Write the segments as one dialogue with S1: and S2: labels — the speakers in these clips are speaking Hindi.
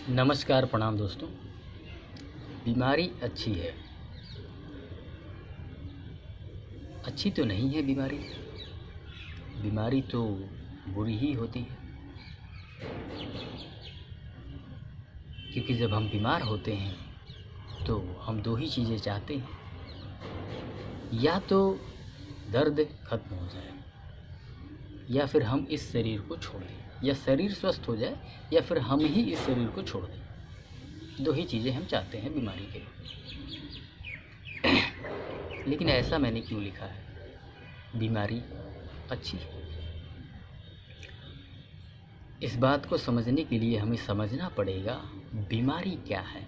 S1: नमस्कार, प्रणाम दोस्तों। बीमारी अच्छी है, अच्छी तो नहीं है बीमारी। बीमारी तो बुरी ही होती है, क्योंकि जब हम बीमार होते हैं तो हम दो ही चीज़ें चाहते हैं, या तो दर्द खत्म हो जाए या फिर हम इस शरीर को छोड़ दें, या शरीर स्वस्थ हो जाए या फिर हम ही इस शरीर को छोड़ दें। दो ही चीज़ें हम चाहते हैं बीमारी के लिए। लेकिन ऐसा मैंने क्यों लिखा है? बीमारी अच्छी है। इस बात को समझने के लिए हमें समझना पड़ेगा बीमारी क्या है।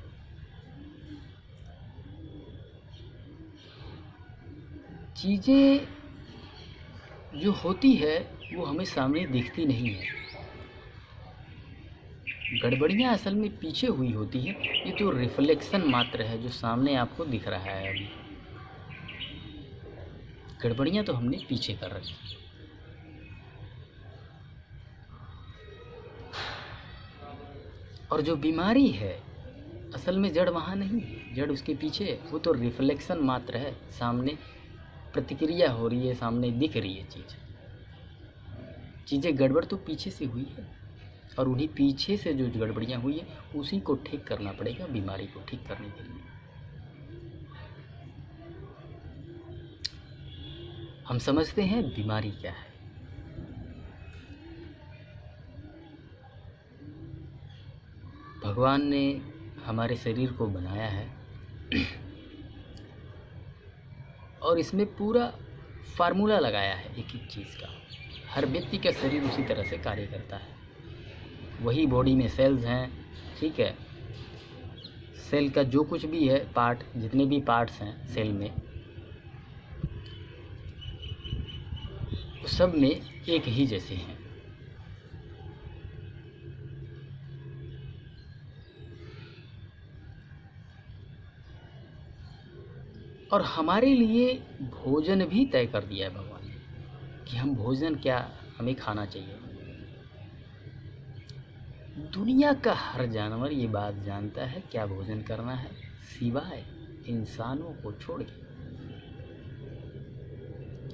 S1: चीज़ें जो होती है वो हमें सामने दिखती नहीं है। गड़बड़ियाँ असल में पीछे हुई होती हैं। ये तो रिफ्लेक्शन मात्र है जो सामने आपको दिख रहा है। अभी गड़बड़ियाँ तो हमने पीछे कर रखी। और जो बीमारी है असल में जड़ वहाँ नहीं है, जड़ उसके पीछे है। वो तो रिफ्लेक्शन मात्र है, सामने प्रतिक्रिया हो रही है, सामने दिख रही है चीज़ें गड़बड़ तो पीछे से हुई है, और उन्हीं पीछे से जो गड़बड़ियाँ हुई है उसी को ठीक करना पड़ेगा बीमारी को ठीक करने के लिए। हम समझते हैं बीमारी क्या है। भगवान ने हमारे शरीर को बनाया है और इसमें पूरा फार्मूला लगाया है एक एक चीज़ का। हर व्यक्ति का शरीर उसी तरह से कार्य करता है। वही बॉडी में सेल्स हैं, ठीक है। सेल का जो कुछ भी है पार्ट, जितने भी पार्ट्स हैं सेल में, सब में एक ही जैसे हैं। और हमारे लिए भोजन भी तय कर दिया है भगवान ने कि हम भोजन क्या हमें खाना चाहिए। दुनिया का हर जानवर ये बात जानता है क्या भोजन करना है, सिवाय इंसानों को छोड़ के।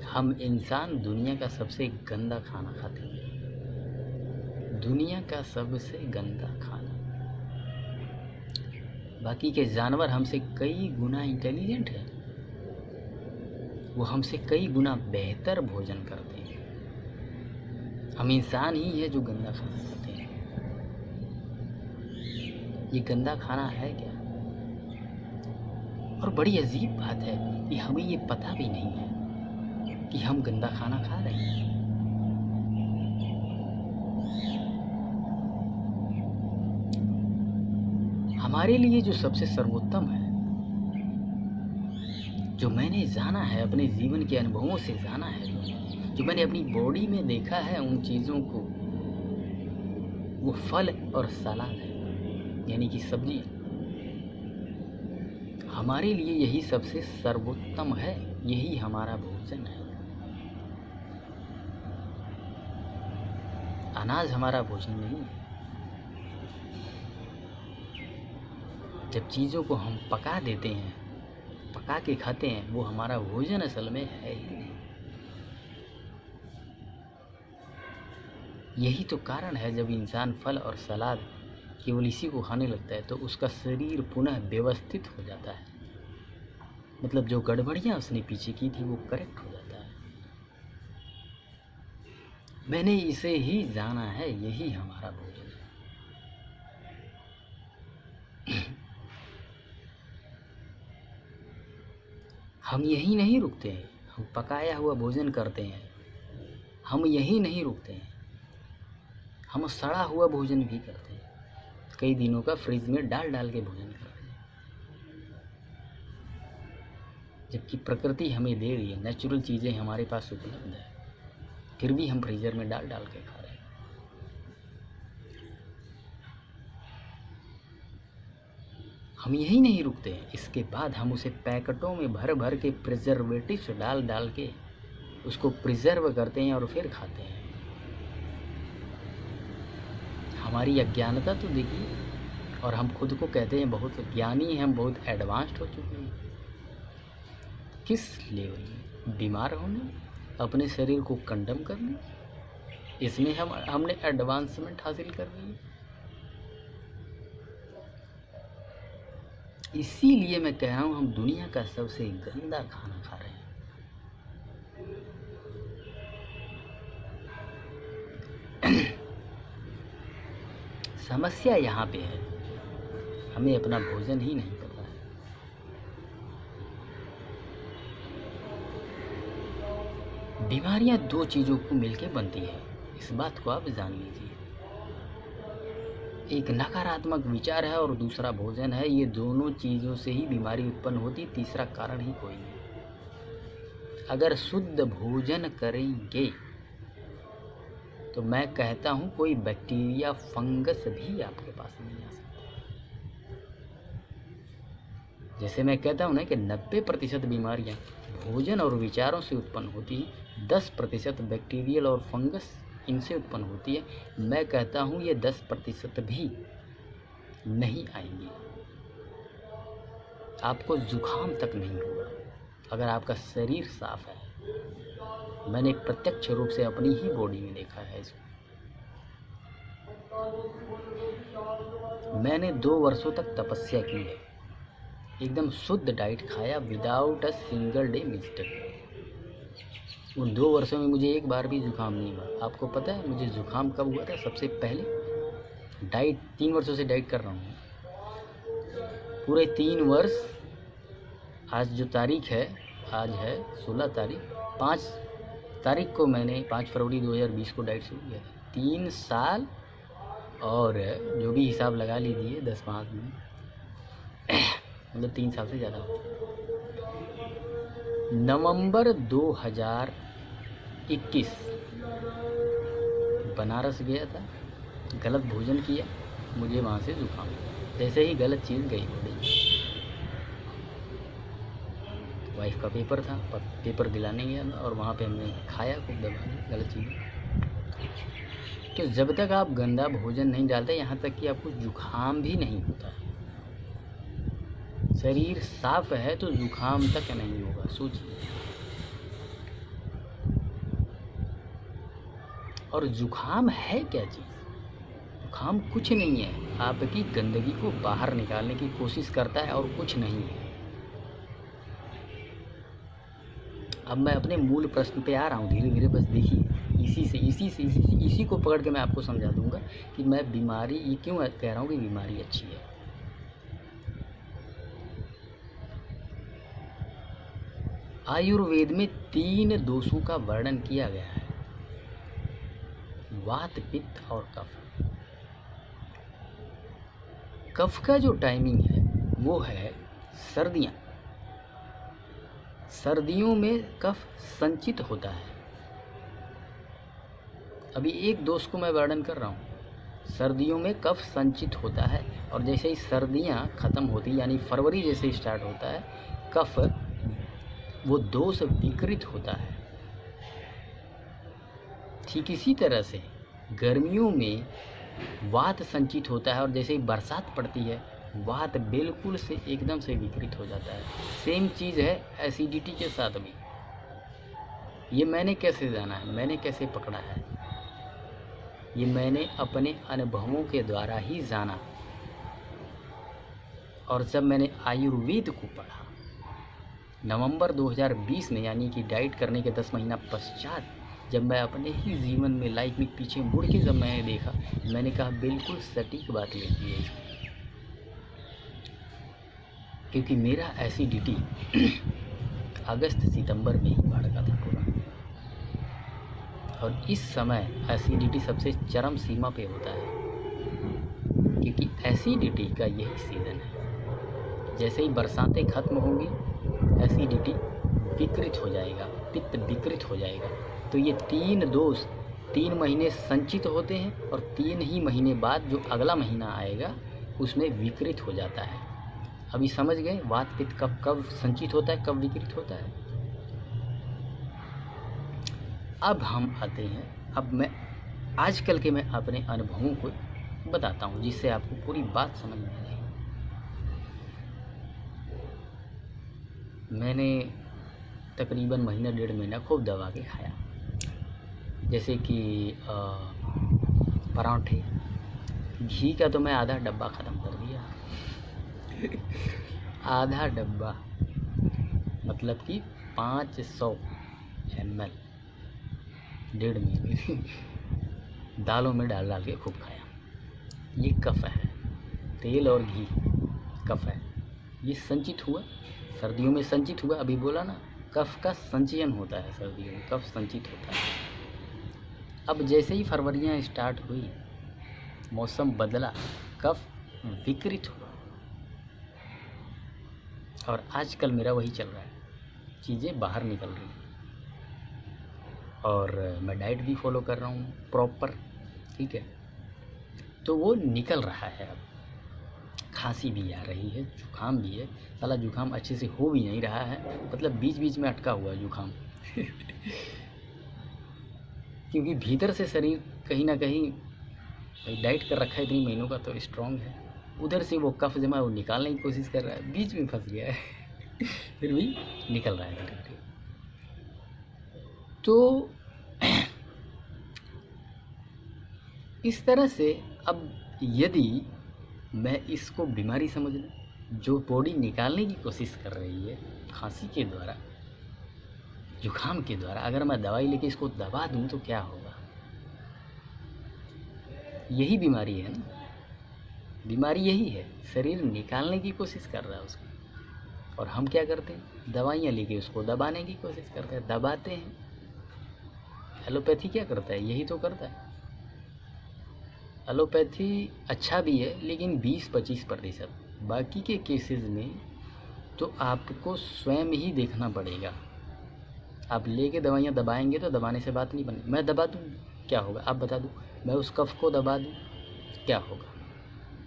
S1: हम इंसान दुनिया का सबसे गंदा खाना खाते हैं, दुनिया का सबसे गंदा खाना। बाकी के जानवर हमसे कई गुना इंटेलिजेंट है, वो हमसे कई गुना बेहतर भोजन करते हैं। हम इंसान ही है जो गंदा खाना खाते हैं। ये गंदा खाना है क्या? और बड़ी अजीब बात है कि हमें ये पता भी नहीं है कि हम गंदा खाना खा रहे हैं। हमारे लिए जो सबसे सर्वोत्तम है, जो मैंने जाना है, अपने जीवन के अनुभवों से जाना है, जो मैंने अपनी बॉडी में देखा है, उन चीज़ों को, वो फल और सलाद है, यानी कि सब्जी। हमारे लिए यही सबसे सर्वोत्तम है, यही हमारा भोजन है। अनाज हमारा भोजन नहीं है। जब चीज़ों को हम पका देते हैं, पका के खाते हैं, वो हमारा भोजन असल में है ही नहीं। यही तो कारण है जब इंसान फल और सलाद केवल इसी को खाने लगता है तो उसका शरीर पुनः व्यवस्थित हो जाता है। मतलब जो गड़बड़ियाँ उसने पीछे की थी वो करेक्ट हो जाता है। मैंने इसे ही जाना है, यही हमारा भोजन है। हम यही नहीं रुकते हैं, हम पकाया हुआ भोजन करते हैं। हम यही नहीं रुकते हैं, हम सड़ा हुआ भोजन भी करते हैं। कई दिनों का फ्रिज में डाल डाल के भोजन करते हैं, जबकि प्रकृति हमें दे रही है, नेचुरल चीज़ें हमारे पास उपलब्ध है, फिर भी हम फ्रीज़र में डाल डाल के खा रहे हैं। हम यही नहीं रुकते हैं, इसके बाद हम उसे पैकेटों में भर भर के प्रिजर्वेटिव्स डाल डाल के उसको प्रिजर्व करते हैं और फिर खाते हैं। हमारी अज्ञानता तो देखिए, और हम खुद को कहते हैं बहुत ज्ञानी हैं, हम बहुत एडवांस्ड हो चुके हैं। किस लेवल में? बीमार होने, अपने शरीर को कंडम करने, इसमें हमने एडवांसमेंट हासिल कर ली है। इसीलिए मैं कह रहा हूँ हम दुनिया का सबसे गंदा खाना खा रहे हैं। समस्या यहाँ पे है, हमें अपना भोजन ही नहीं पता है। बीमारियाँ दो चीज़ों को मिलके बनती है, इस बात को आप जान लीजिए। एक नकारात्मक विचार है और दूसरा भोजन है। ये दोनों चीज़ों से ही बीमारी उत्पन्न होती, तीसरा कारण ही कोई नहीं। अगर शुद्ध भोजन करेंगे तो मैं कहता हूँ कोई बैक्टीरिया फंगस भी आपके पास नहीं आ सकता। जैसे मैं कहता हूँ ना कि 90% बीमारियाँ भोजन और विचारों से उत्पन्न होती हैं, 10% बैक्टीरियल और फंगस इनसे उत्पन्न होती है। मैं कहता हूँ ये 10% भी नहीं आएंगी, आपको जुकाम तक नहीं होगा अगर आपका शरीर साफ है। मैंने प्रत्यक्ष रूप से अपनी ही बॉडी में देखा है इसको। मैंने 2 वर्षों तक तपस्या की है, एकदम शुद्ध डाइट खाया, without a single day mistake. उन 2 वर्षों में मुझे एक बार भी जुकाम नहीं हुआ। आपको पता है मुझे जुकाम कब हुआ था? सबसे पहले डाइट 3 वर्षों से डाइट कर रहा हूँ, पूरे 3 वर्ष। आज जो तारीख है, आज है 16 तारीख, 5 तारीख को मैंने 5 फरवरी 2020 को डाइट शुरू किया था। 3 साल और जो भी हिसाब लगा लीजिए 10-5 में, मतलब 3 साल से ज़्यादा हो चुका। नवंबर 2021 बनारस गया था, गलत भोजन किया, मुझे वहाँ से जुकाम। जैसे ही गलत चीज़ गई हो गई। वाइफ का पेपर था, पेपर दिलाने गया और वहाँ पे हमने खाया खूब दबा गलत चीज़। तो जब तक आप गंदा भोजन नहीं डालते, यहाँ तक कि आपको जुकाम भी नहीं होता। शरीर साफ है तो जुकाम तक नहीं होगा, सोचिए। और जुकाम है क्या चीज़? जुकाम कुछ नहीं है, आपकी गंदगी को बाहर निकालने की कोशिश करता है और कुछ नहीं है। अब मैं अपने मूल प्रश्न पे आ रहा हूँ धीरे धीरे, बस देखिए। इसी को पकड़ के मैं आपको समझा दूंगा कि मैं बीमारी ये क्यों कह रहा हूँ कि बीमारी अच्छी है। आयुर्वेद में 3 दोषों का वर्णन किया गया है, वात, पित्त और कफ। कफ का जो टाइमिंग है वो है सर्दियाँ। सर्दियों में कफ संचित होता है। अभी एक दोष को मैं वर्णन कर रहा हूँ, सर्दियों में कफ संचित होता है और जैसे ही सर्दियाँ ख़त्म होती, यानी फरवरी जैसे ही स्टार्ट होता है, कफ वो दोष विकृत होता है। ठीक इसी तरह से गर्मियों में वात संचित होता है और जैसे ही बरसात पड़ती है, वात बिल्कुल से एकदम से विकृत हो जाता है। सेम चीज़ है एसिडिटी के साथ भी। ये मैंने कैसे जाना है, मैंने कैसे पकड़ा है, ये मैंने अपने अनुभवों के द्वारा ही जाना। और जब मैंने आयुर्वेद को पढ़ा नवंबर 2020 में, यानी कि डाइट करने के 10 महीना पश्चात, जब मैं अपने ही जीवन में लाइफ में पीछे मुड़ के जब मैंने देखा, मैंने कहा बिल्कुल सटीक बात लिखी है इसमें। क्योंकि मेरा एसिडिटी अगस्त सितंबर में ही भड़का था पूरा, और इस समय एसिडिटी सबसे चरम सीमा पे होता है, क्योंकि एसिडिटी का यही सीज़न है। जैसे ही बरसातें खत्म होंगी, एसिडिटी विकृत हो जाएगा, पित्त विकृत हो जाएगा। तो ये 3 दोष 3 महीने संचित होते हैं और 3 ही महीने बाद जो अगला महीना आएगा उसमें विकृत हो जाता है। अभी समझ गए वात पित्त कब संचित होता है, कब विकृत होता है। अब हम आते हैं, अब मैं आजकल के मैं अपने अनुभवों को बताता हूँ जिससे आपको पूरी बात समझ में आ जाए। मैंने तकरीबन महीना 1.5 महीना खूब दबा के खाया, जैसे कि पराठे, घी का तो मैं आधा डब्बा ख़त्म कर दिया। आधा डब्बा मतलब कि 500 ml 1.5 महीने दालों में डाल डाल के खूब खाया। ये कफ है, तेल और घी कफ है, ये संचित हुआ, सर्दियों में संचित हुआ। अभी बोला ना, कफ का संचयन होता है सर्दियों में, कफ संचित होता है। अब जैसे ही फरवरियाँ स्टार्ट हुई, मौसम बदला, कफ विकृत हुआ, और आजकल मेरा वही चल रहा है, चीज़ें बाहर निकल रही हैं। और मैं डाइट भी फॉलो कर रहा हूँ प्रॉपर, ठीक है, तो वो निकल रहा है। अब खांसी भी आ रही है, जुकाम भी है, साला जुकाम अच्छे से हो भी नहीं रहा है, मतलब बीच बीच में अटका हुआ जुकाम। क्योंकि भीतर से शरीर कहीं ना कहीं डाइट कर रखा है इतनी महीनों का, तो स्ट्रांग है। उधर से वो कफ जमा वो निकालने की कोशिश कर रहा है, बीच में फंस गया है। फिर भी निकल रहा है धीरे धीरे। तो इस तरह से अब यदि मैं इसको बीमारी समझ लूँ, जो बॉडी निकालने की कोशिश कर रही है खांसी के द्वारा, जुकाम के द्वारा, अगर मैं दवाई लेके इसको दबा दूँ तो क्या होगा? यही बीमारी है ना, बीमारी यही है, शरीर निकालने की कोशिश कर रहा है उसको, और हम क्या करते हैं? दवाइयाँ लेके उसको दबाने की कोशिश करते हैं, दबाते हैं। एलोपैथी क्या करता है? यही तो करता है। एलोपैथी अच्छा भी है, लेकिन 20-25%, बाकी के केसेस में तो आपको स्वयं ही देखना पड़ेगा। आप लेके दवाइयाँ दबाएंगे तो दबाने से बात नहीं बनेगी। मैं दबा दूँ क्या होगा? आप बता दूँ, मैं उस कफ को दबा दूँ क्या होगा?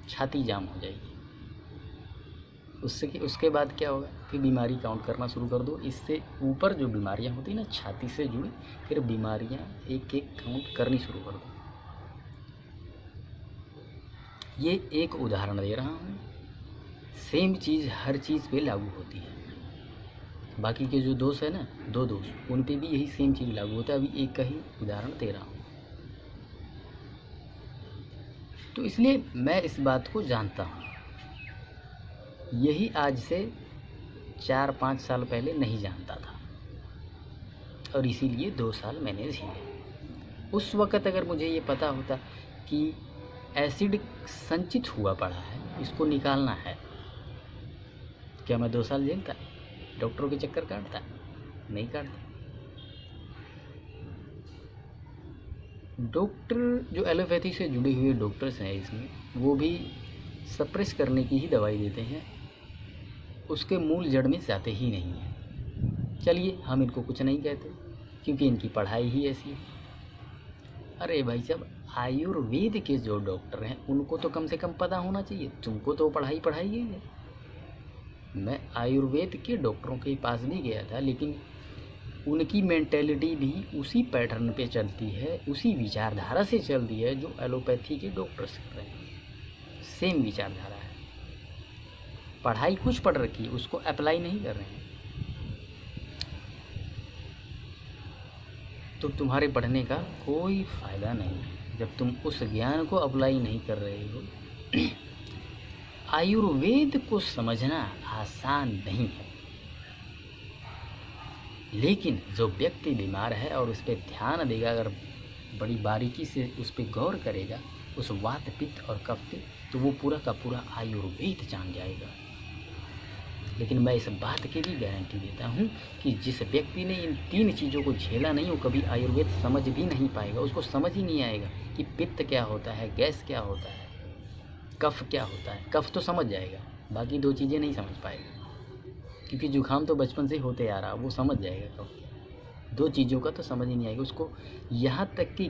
S1: छाती जाम हो जाएगी। उसके बाद क्या होगा? फिर बीमारी काउंट करना शुरू कर दो। इससे ऊपर जो बीमारियां होती हैं ना, छाती से जुड़ी, फिर बीमारियां एक एक काउंट करनी शुरू कर दो। ये एक उदाहरण दे रहा हूँ, सेम चीज़ हर चीज़ पे लागू होती है। बाकी के जो दोष है ना, 2 दोष, उन पे भी यही सेम चीज़ लागू होता है। अभी एक का ही उदाहरण दे रहा हूँ। तो इसलिए मैं इस बात को जानता हूँ। यही आज से 4-5 साल पहले नहीं जानता था, और इसीलिए 2 साल मैंने झेले। उस वक़्त अगर मुझे ये पता होता कि एसिड संचित हुआ पड़ा है, इसको निकालना है, क्या मैं 2 साल झेलता? डॉक्टरों के चक्कर काटता? नहीं काटता। डॉक्टर जो एलोपैथी से जुड़े हुए डॉक्टर्स हैं इसमें, वो भी सप्रेस करने की ही दवाई देते हैं, उसके मूल जड़ में जाते ही नहीं हैं। चलिए, हम इनको कुछ नहीं कहते, क्योंकि इनकी पढ़ाई ही ऐसी है। अरे भाई साहब, आयुर्वेद के जो डॉक्टर हैं उनको तो कम से कम पता होना चाहिए। तुमको तो पढ़ाई ही है। मैं आयुर्वेद के डॉक्टरों के पास भी गया था, लेकिन उनकी मेंटेलिटी भी उसी पैटर्न पे चलती है, उसी विचारधारा से चलती है जो एलोपैथी के डॉक्टर्स कर रहे हैं। सेम विचारधारा है। पढ़ाई कुछ पढ़ रखी है, उसको अप्लाई नहीं कर रहे हैं। तो तुम्हारे पढ़ने का कोई फ़ायदा नहीं है जब तुम उस ज्ञान को अप्लाई नहीं कर रहे हो। आयुर्वेद को समझना आसान नहीं है, लेकिन जो व्यक्ति बीमार है और उस पर ध्यान देगा, अगर बड़ी बारीकी से उस पर गौर करेगा, उस वात पित्त और कफ पे, तो वो पूरा का पूरा आयुर्वेद जान जाएगा। लेकिन मैं इस बात की भी गारंटी देता हूँ कि जिस व्यक्ति ने इन 3 चीज़ों को झेला नहीं, वो कभी आयुर्वेद समझ भी नहीं पाएगा। उसको समझ ही नहीं आएगा कि पित्त क्या होता है, गैस क्या होता है, कफ क्या होता है। कफ तो समझ जाएगा, बाकी 2 चीज़ें नहीं समझ पाएगा, क्योंकि जुकाम तो बचपन से होते आ रहा, वो समझ जाएगा। कफ 2 चीज़ों का तो समझ ही नहीं आएगा उसको। यहाँ तक कि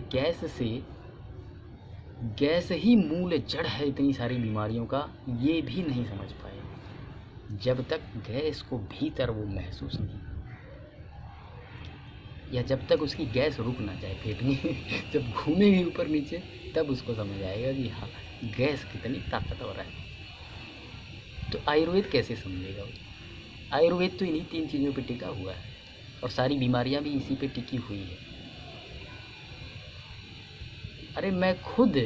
S1: गैस ही मूल जड़ है इतनी सारी बीमारियों का, ये भी नहीं समझ पाएगा जब तक गैस को भीतर वो महसूस नहीं, या जब तक उसकी गैस रुक ना जाए पेट में। जब घूमेगी ऊपर नीचे, तब उसको समझ आएगा कि हाँ, गैस कितनी ताकतवर है। तो आयुर्वेद कैसे समझेगा वो? आयुर्वेद तो इन्हीं 3 चीज़ों पे टिका हुआ है और सारी बीमारियां भी इसी पे टिकी हुई है। अरे मैं खुद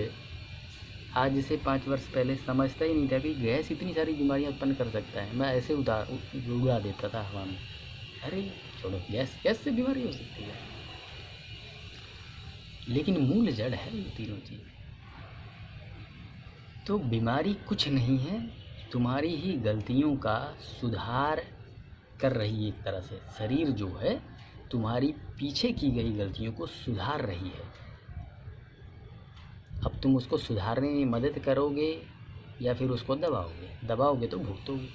S1: आज से 5 वर्ष पहले समझता ही नहीं था कि गैस इतनी सारी बीमारियां उत्पन्न कर सकता है। मैं ऐसे उड़ा देता था हवा में, अरे छोड़ो, गैस से बीमारी हो सकती है। लेकिन मूल जड़ है ये तीनों चीज़। तो बीमारी कुछ नहीं है, तुम्हारी ही गलतियों का सुधार कर रही है। एक तरह से शरीर जो है तुम्हारी पीछे की गई गलतियों को सुधार रही है। अब तुम उसको सुधारने में मदद करोगे या फिर उसको दबाओगे तो भुगतोगे,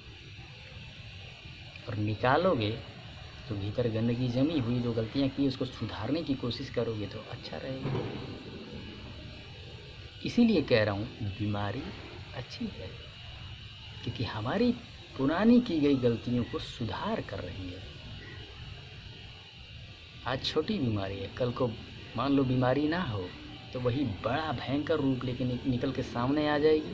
S1: और निकालोगे तो भीतर गंदगी जमी हुई जो गलतियां की उसको सुधारने की कोशिश करोगे तो अच्छा रहेगा। इसीलिए कह रहा हूँ बीमारी अच्छी है, क्योंकि हमारी पुरानी की गई गलतियों को सुधार कर रही है। आज छोटी बीमारी है, कल को मान लो बीमारी ना हो तो वही बड़ा भयंकर रूप लेके निकल के सामने आ जाएगी,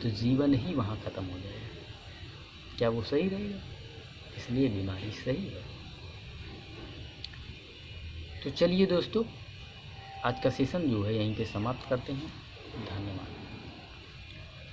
S1: तो जीवन ही वहाँ ख़त्म हो जाएगा। क्या वो सही रहेगा? इसलिए बीमारी सही है। तो चलिए दोस्तों, आज का सेशन जो है यहीं पे समाप्त करते हैं। धन्यवाद।